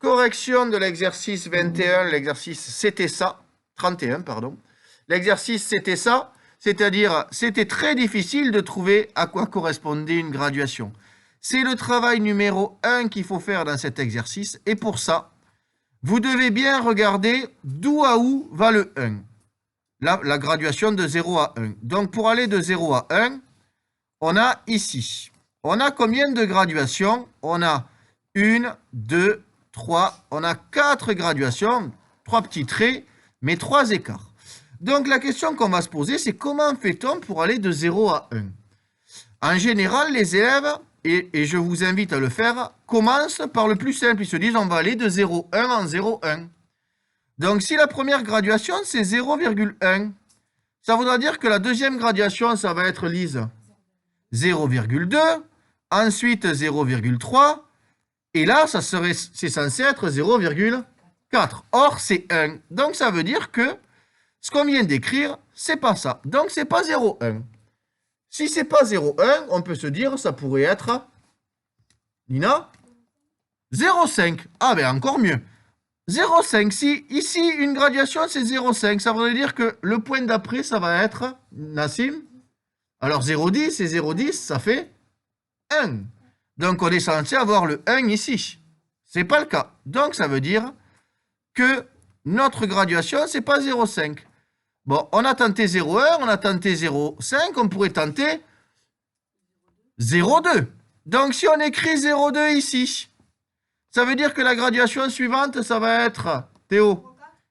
correction de l'exercice 21, l'exercice c'était ça, 31, pardon. L'exercice c'était ça, c'est-à-dire c'était très difficile de trouver à quoi correspondait une graduation. C'est le travail numéro 1 qu'il faut faire dans cet exercice, et pour ça, vous devez bien regarder d'où à où va le 1. La graduation de 0 à 1. Donc pour aller de 0 à 1, on a ici. On a combien de graduations? On a 1, 2, 3. On a 4 graduations, 3 petits traits, mais 3 écarts. Donc la question qu'on va se poser, c'est comment fait-on pour aller de 0 à 1? En général, les élèves, et je vous invite à le faire, commencent par le plus simple. Ils se disent, on va aller de 0,1 en 0,1. Donc si la première graduation, c'est 0,1, ça voudra dire que la deuxième graduation, ça va être, Lise, 0,2, ensuite 0,3, et là, c'est censé être 0,4. Or, c'est 1. Donc, ça veut dire que ce qu'on vient d'écrire, c'est pas ça. Donc, c'est pas 0,1. Si c'est pas 0,1, on peut se dire, ça pourrait être, Nina, 0,5. Ah ben, encore mieux. 0,5. Si ici, une graduation, c'est 0,5, ça voudrait dire que le point d'après, ça va être, Nassim. Alors 0,10 et 0,10, ça fait 1. Donc on est censé avoir le 1 ici. Ce n'est pas le cas. Donc ça veut dire que notre graduation, ce n'est pas 0,5. Bon, on a tenté 0,1, on a tenté 0,5, on pourrait tenter 0,2. Donc si on écrit 0,2 ici, ça veut dire que la graduation suivante, ça va être, Théo,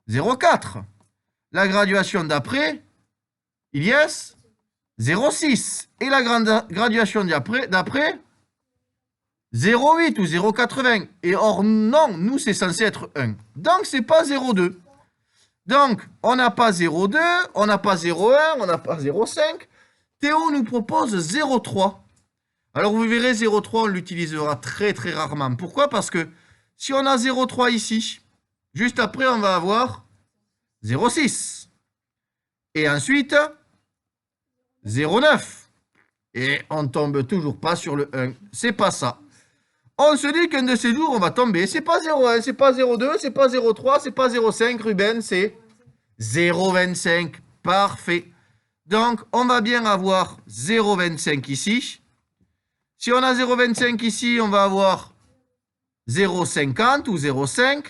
0,4. La graduation d'après, Ilyes, 0,6. Et la graduation d'après, 0,8 ou 0,80. Et or, non, nous, c'est censé être 1. Donc, c'est pas 0,2. Donc, on n'a pas 0,2, on n'a pas 0,1, on n'a pas 0,5. Théo nous propose 0,3. Alors, vous verrez, 0,3, on l'utilisera très, très rarement. Pourquoi? Parce que si on a 0,3 ici, juste après, on va avoir 0,6. Et ensuite, 0,9. Et on tombe toujours pas sur le 1. C'est pas ça. On se dit qu'un de ces jours, on va tomber. C'est pas 0,1, c'est pas 0,2, c'est pas 0,3, c'est pas 0,5, Ruben, c'est 0,25. Parfait. Donc, on va bien avoir 0,25 ici. Si on a 0,25 ici, on va avoir 0,50 ou 0,5.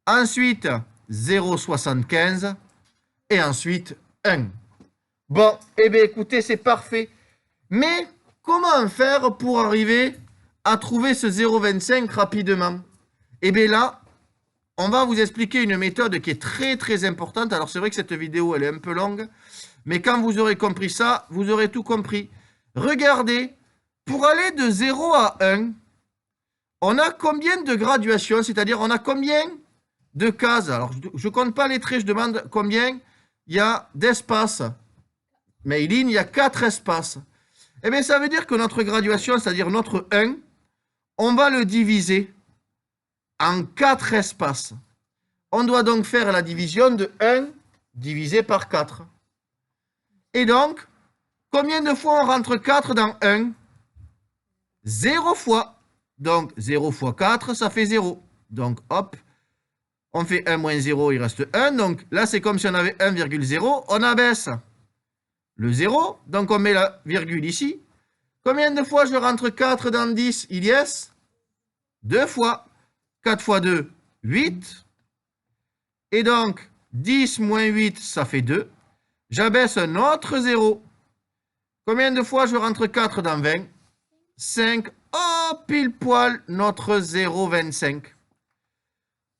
Ensuite, 0,75. Et ensuite, 1. Bon, eh bien, écoutez, c'est parfait. Mais comment faire pour arriver à trouver ce 0,25 rapidement? Eh bien là, on va vous expliquer une méthode qui est très très importante. Alors c'est vrai que cette vidéo, elle est un peu longue, mais quand vous aurez compris ça, vous aurez tout compris. Regardez, pour aller de 0 à 1, on a combien de graduations? C'est-à-dire, on a combien de cases? Alors, je ne compte pas les traits, je demande combien il y a d'espaces. Mayline, il y a 4 espaces. Eh bien, ça veut dire que notre graduation, c'est-à-dire notre 1, on va le diviser en 4 espaces. On doit donc faire la division de 1 divisé par 4. Et donc, combien de fois on rentre 4 dans 1? 0 fois. Donc, 0 fois 4, ça fait 0. Donc, hop, on fait 1 moins 0, il reste 1. Donc, là, c'est comme si on avait 1,0. On abaisse le 0. Donc, on met la virgule ici. Combien de fois je rentre 4 dans 10, Ilyes? 2 fois. 4 fois 2, 8. Et donc, 10 moins 8, ça fait 2. J'abaisse un autre 0. Combien de fois je rentre 4 dans 20? 5. Oh, pile poil, notre 0,25.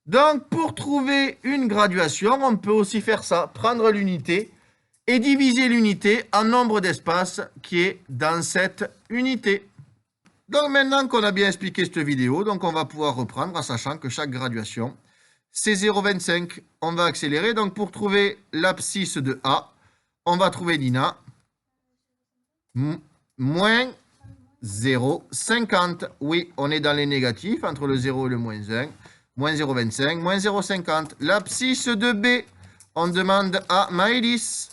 Donc, pour trouver une graduation, on peut aussi faire ça. Prendre l'unité et diviser l'unité en nombre d'espaces qui est dans cette unité. Donc, maintenant qu'on a bien expliqué cette vidéo, donc on va pouvoir reprendre en sachant que chaque graduation, c'est 0,25. On va accélérer. Donc, pour trouver l'abscisse de A, on va trouver Nina. Moins 0,50. Oui, on est dans les négatifs, entre le 0 et le moins 1. Moins 0,25, moins 0,50. L'abscisse de B, on demande à Maëlys.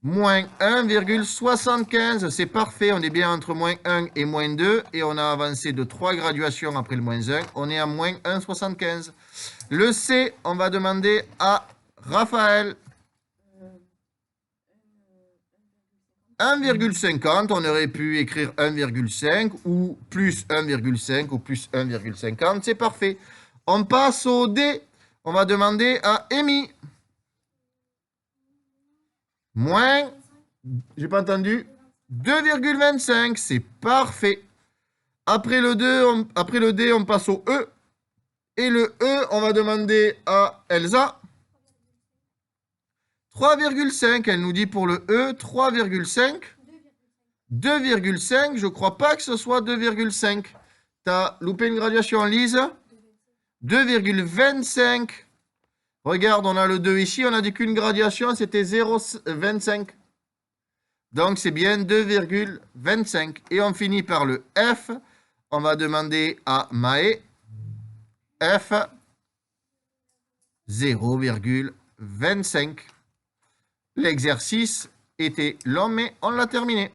Moins 1,75, c'est parfait. On est bien entre moins 1 et moins 2. Et on a avancé de 3 graduations après le moins 1. On est à moins 1,75. Le C, on va demander à Raphaël. 1,50, on aurait pu écrire 1,5 ou plus 1,5 ou plus 1,50. C'est parfait. On passe au D. On va demander à Amy. Moins, j'ai pas entendu, 2,25, c'est parfait. Après le D, on passe au E. Et le E, on va demander à Elsa. 3,5, elle nous dit pour le E, 3,5. 2,5, je crois pas que ce soit 2,5. T'as loupé une graduation, Lise. 2,25. Regarde, on a le 2 ici, on a dit qu'une graduation, c'était 0,25. Donc, c'est bien 2,25. Et on finit par le F. On va demander à Maë. F, 0,25. L'exercice était long, mais on l'a terminé.